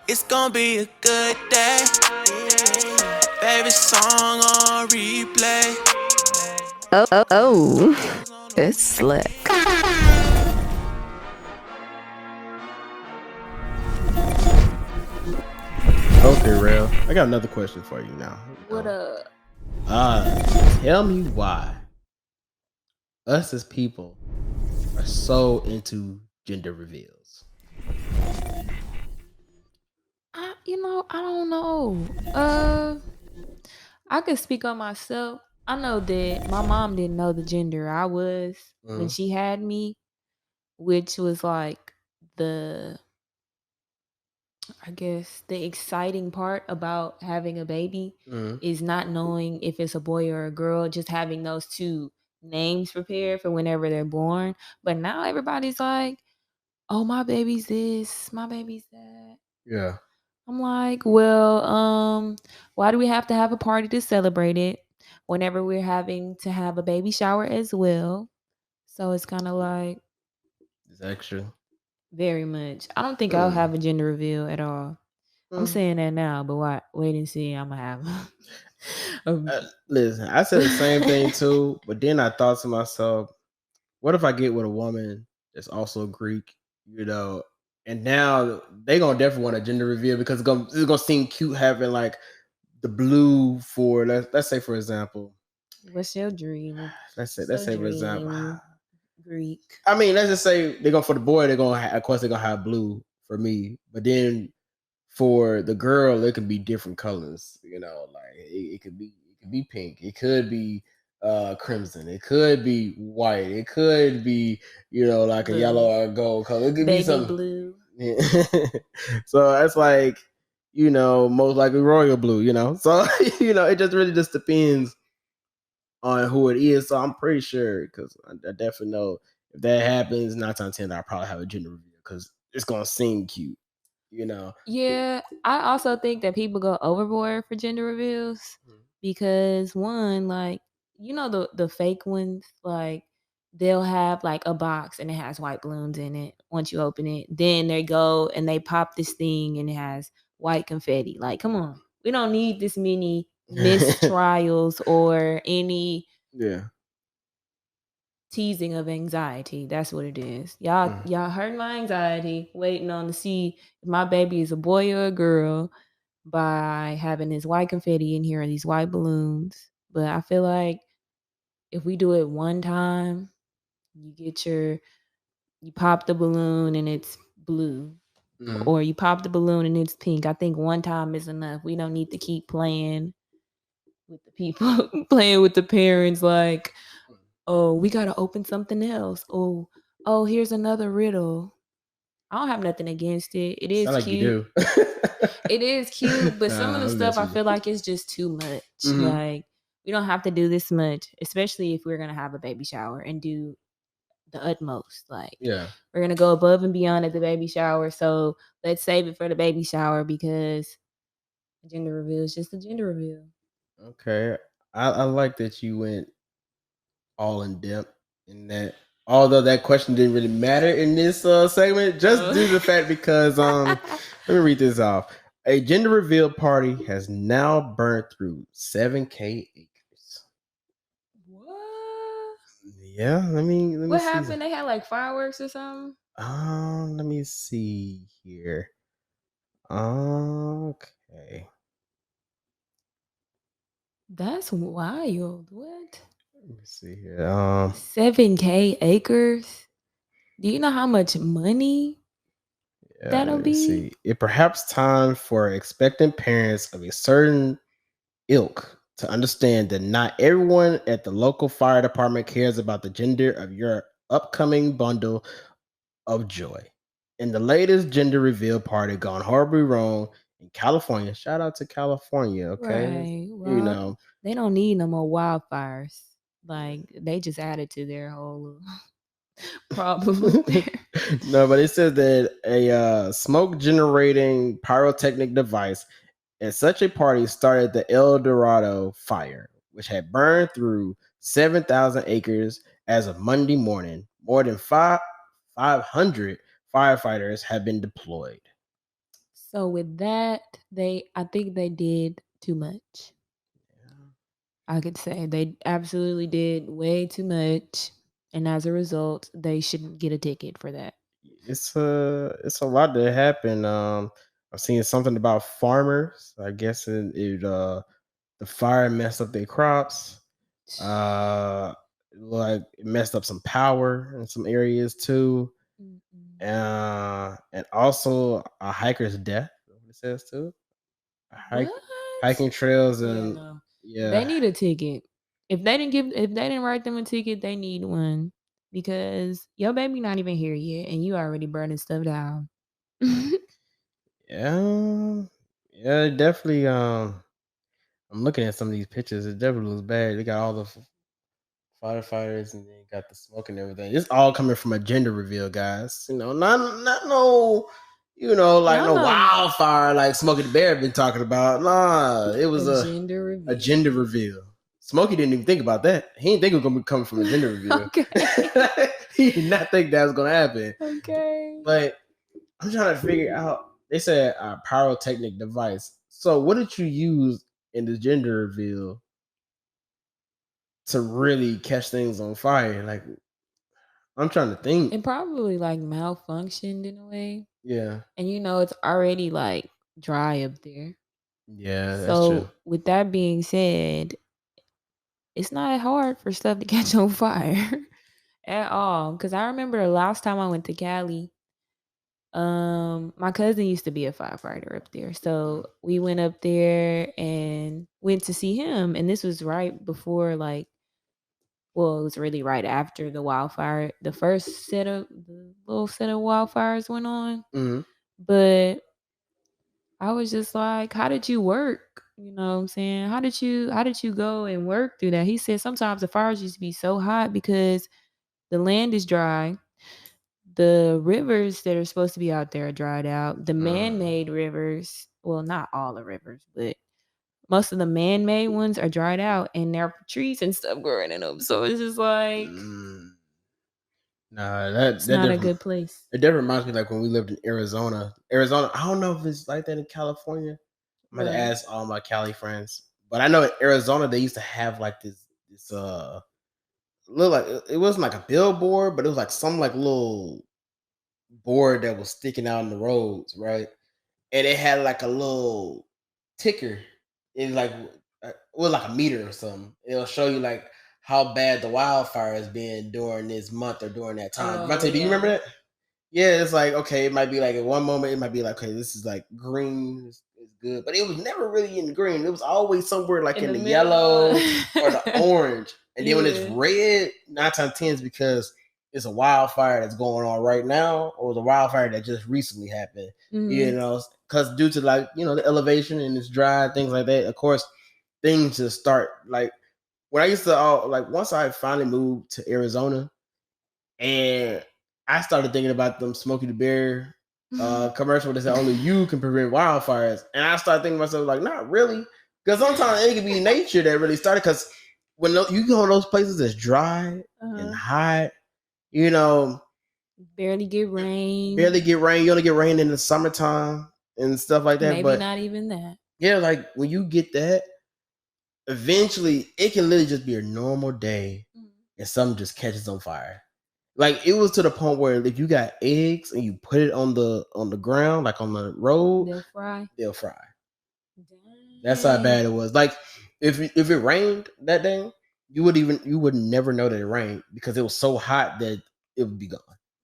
It's gonna be a good day. Favorite song on replay. It's Slxck. Okay, Rell. I got another question for you now. What up? Tell me why us as people are so into gender reveals. I don't know. I could speak on myself. I know that my mom didn't know the gender I was when Mm, she had me, which was like the I guess the exciting part about having a baby mm. is not knowing if it's a boy or a girl, just having those two names prepared for whenever they're born. But now everybody's like, oh, my baby's this, my baby's that. Yeah. I'm like, well, why do we have to have a party to celebrate it whenever we're having to have a baby shower as well? So it's kind of like It's extra. very much. I don't think I'll Mm, have a gender reveal at all. I'm mm. saying that now, but wait and see. I'm gonna have. Uh, Listen, I said the same thing too, but then I thought to myself, what if I get with a woman that's also Greek, you know, and now they gonna definitely want a gender reveal because it's gonna seem cute having like the blue for let's say for example, What's your dream? let's So say for example, dream Greek. I mean, let's just say they're going for the boy. They're going, of course, they're gonna have blue for me. But then for the girl, it could be different colors. You know, like it could be pink. It could be crimson. It could be white. It could be like a Blue. yellow or a gold color. It could be Baby something. blue. Yeah. So that's like most likely royal blue. So it just really just depends on who it is. So I'm pretty sure because I definitely know if that happens, 9 times 10, I'll probably have a gender reveal because it's gonna seem cute, you know. Yeah, I also think that people go overboard for gender reveals because one, like, the fake ones, like they'll have like a box and it has white balloons in it. Once you open it, then they go and they pop this thing and it has white confetti. Like, come on, we don't need this many mistrials or any Yeah. teasing of anxiety. That's what it is. Y'all, Mm. y'all hurt my anxiety waiting on to see if my baby is a boy or a girl by having this white confetti in here and these white balloons. But I feel like if we do it one time, you pop the balloon and it's blue. Mm. Or you pop the balloon and it's pink. I think one time is enough. We don't need to keep playing with the people, playing with the parents like, oh, we gotta open something else. Oh, here's another riddle. I don't have nothing against it. It is Sound like you cute. do. It is cute, but some of the I'm stuff I messing with feel like is just too much. you. Hmm. Like we don't have to do this much, especially if we're gonna have a baby shower and do the utmost. Like Yeah. we're gonna go above and beyond at the baby shower. So let's save it for the baby shower because a gender reveal is just a gender reveal. Okay. I like that you went all in depth in that. Although that question didn't really matter in this segment, just due to the fact because let me read this off. A gender reveal party has now burned through 7K acres. What? Yeah, let me What see. happened? They had like fireworks or something? Let me see here. Okay. That's wild. What? Let me see here. 7K acres? Do you know how much money Yeah, that'll let me be? see. It perhaps time for expectant parents of a certain ilk to understand that not everyone at the local fire department cares about the gender of your upcoming bundle of joy. In the latest gender reveal party gone horribly wrong in California, shout out to California, okay? Right. You Well, know, they don't need no more wildfires. Like they just added to their whole problem up there. no, but it says that a smoke generating pyrotechnic device at such a party started the El Dorado fire, which had burned through 7,000 acres as of Monday morning. More than 500 firefighters have been deployed. So with that, I think they did too much. I could say they absolutely did way too much, and as a result, they shouldn't get a ticket for that. It's a lot that happened. I've seen something about farmers. I guess the fire messed up their crops. Uh, like it messed up some power in some areas too. Mm-mm. And also a hiker's death. What it says too. A hike, What? hiking trails Yeah, and no. They yeah, need a ticket. If they didn't write them a ticket, they need one because your baby not even here yet, and you already burning stuff down. yeah, yeah. Definitely. I'm looking at some of these pictures. It definitely looks bad. They got all the firefighters and then got the smoke and everything. It's all coming from a gender reveal, guys. Not no, like Y'all no know wildfire like Smokey the Bear been talking about. Nah, it a was gender a reveal. gender reveal. Smokey didn't even think about that. He didn't think it was gonna be coming from a gender reveal. Okay. He did not think that was gonna happen. Okay. But I'm trying to figure out. They said a pyrotechnic device. So what did you use in the gender reveal to really catch things on fire? Like I'm trying to think. It probably like malfunctioned in a way. Yeah, And it's already like dry up there. yeah, that's true. So with that being said, it's not hard for stuff to catch on fire at all. Cause I remember the last time I went to Cali, my cousin used to be a firefighter up there. So we went up there and went to see him. And this was right before it was really right after the first the little set of wildfires went on. Hmm. But I was just like, "How did you work?" You know what I'm saying? How did you go and work through that? He said sometimes the fires used to be so hot because the land is dry. The rivers that are supposed to be out there are dried out. The man-made rivers, well, not all the rivers, but most of the man-made ones are dried out and there are trees and stuff growing in them. So it's just like Nah, that it's that not a different. good place. It definitely reminds me like when we lived in Arizona. Arizona, I don't know if it's like that in California. I'm gonna What? ask all my Cali friends, but I know in Arizona they used to have like this look like it wasn't like a billboard, but it was like some like little board that was sticking out in the roads, right? And it had like a little ticker. It like it was like a meter or something. It'll show you like how bad the wildfire has been during this month or during that time. Oh Devontae, do you remember yeah. that? Yeah, it's like okay, it might be like at one moment it might be like okay, this is like green, it's good, but it was never really in green. It was always somewhere like In in the the middle. yellow or the orange. And then when it's Yeah. red, 9 times 10 is because it's a wildfire that's going on right now, or the wildfire that just recently happened. Mhm. Because due to like the elevation and it's dry, things like that. Of course, things just start like when I used to like once I finally moved to Arizona and I started thinking about them Smokey the Bear commercial that said only you can prevent wildfires. And I started thinking to myself, like, not really. Because sometimes it can be nature that really started. Because when you go to those places that's dry and Uh-huh. hot, you know, Barely get rain. barely get rain. You only get rain in the summertime and stuff like that. Maybe But not even that. yeah, like when you get that, eventually it can literally just be a normal day and something just catches on fire. Like it was to the point where if you got eggs and you put it on the ground, like on the road, They'll fry. they'll fry. That's how Dang. bad it was. Like if it rained that day, you would never know that it rained because it was so hot that it would be gone.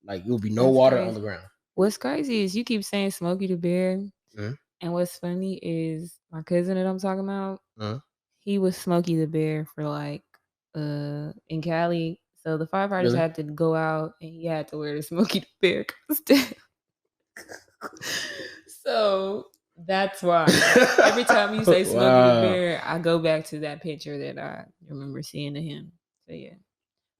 Like it would be no That's water on crazy. the ground. What's crazy is you keep saying Smokey the Bear. Mhm, And what's funny is my cousin that I'm talking about, mhm. he was Smokey the Bear for in Cali. So the firefighters Really? had to go out and he had to wear the Smokey the Bear costume. So that's why. Every time you say Smokey the Wow. Bear, I go back to that picture that I remember seeing of him. So yeah.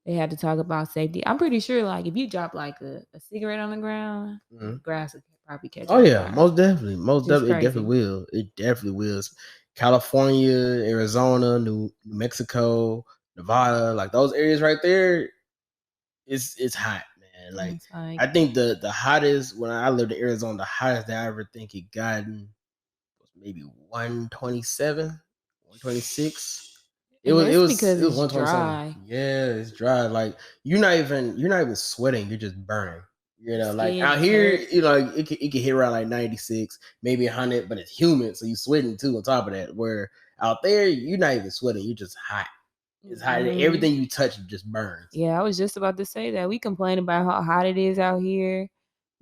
They had to talk about safety. I'm pretty sure like if you drop like a cigarette on the ground, the Mhm. grass would probably catch Oh on yeah, fire. most definitely, most Just definitely, it definitely crazy. will. It definitely will. California, Arizona, New Mexico, Nevada, like those areas right there, it's hot, man. Like, It's like I think the hottest when I lived in Arizona, the hottest that I ever think it gotten was maybe 127, 126. It and was that's because it's 127. dry. Yeah, it's dry. Like you're not even sweating. You're just burning. You Your know, like skin out just here, hurt. you know, it can hit around like 96, maybe 100, but it's humid, so you sweating too. On top of that, where out there you're not even sweating. You're just hot. It's hot. Mhm. Everything you touch just burns. Yeah, I was just about to say that. We complain about how hot it is out here,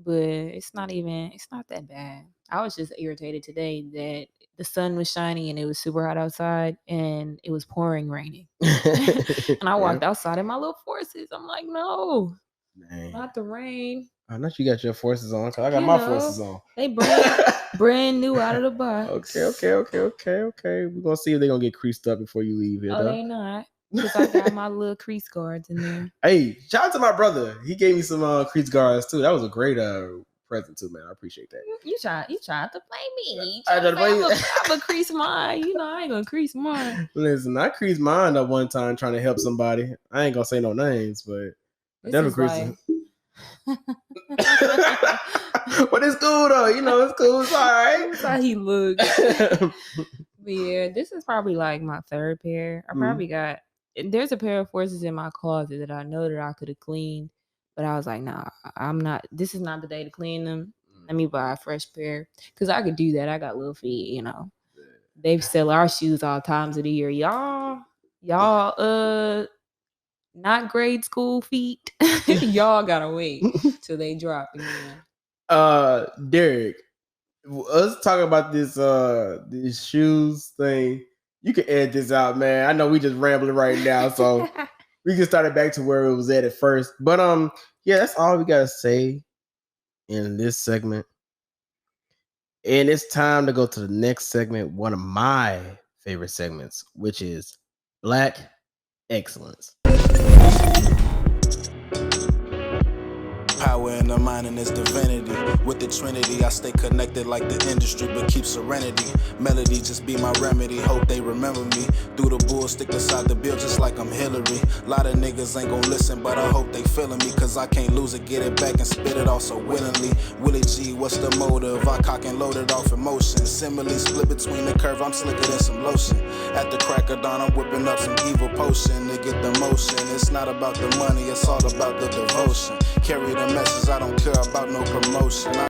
but it's not that bad. I was just irritated today that the sun was shining and it was super hot outside and it was pouring raining. And I walked outside in my little forces. I'm like, no, Man. not the rain. I know you got your forces on because I got You my know, forces on. They brand new out of the box. Okay. We're gonna see if they're gonna get creased up before you leave here. Oh, though. they not. Because I got my little crease guards in there. Hey, shout out to my brother. He gave me some crease guards too. That was a great present too, man. I appreciate that. You tried to play me. I tried to play you. I'm gonna crease mine. You know, I ain't gonna crease mine. Listen, I creased mine up one time trying to help somebody. I ain't gonna say no names, but I definitely creased. But it's cool though. You know, it's cool. It's all right. That's how he looks. But yeah, this is probably like my third pair. I probably got. There's a pair of forces in my closet that I know that I could have cleaned, but I was like, nah, I'm not. This is not the day to clean them. Let me buy a fresh pair because I could do that. I got little feet, you know. They sell our shoes all times of the year, y'all. Not grade school feet. Y'all gotta wait till they drop again. Derek, us talking about these shoes thing. You can edit this out, man. I know we just rambling right now, so we can start it back to where it was at first. But yeah, that's all we gotta say in this segment. And it's time to go to the next segment, one of my favorite segments, which is Black Excellence. Power in the mind and its divinity. With the Trinity, I stay connected like the industry, but keep serenity. Melody just be my remedy. Hope they remember me. Through the bull, stick beside the bill just like I'm Hillary. Lot of niggas ain't gon' listen, but I hope they feeling me. Cause I can't lose it, get it back and spit it off so willingly. Willie G, what's the motive? I cock and load it off emotion. Simile split between the curve, I'm slicker than some lotion. At the crack of dawn, I'm whipping up some evil potion to get the motion. It's not about the money, it's all about the devotion. Carry the message, I don't care about no promotion.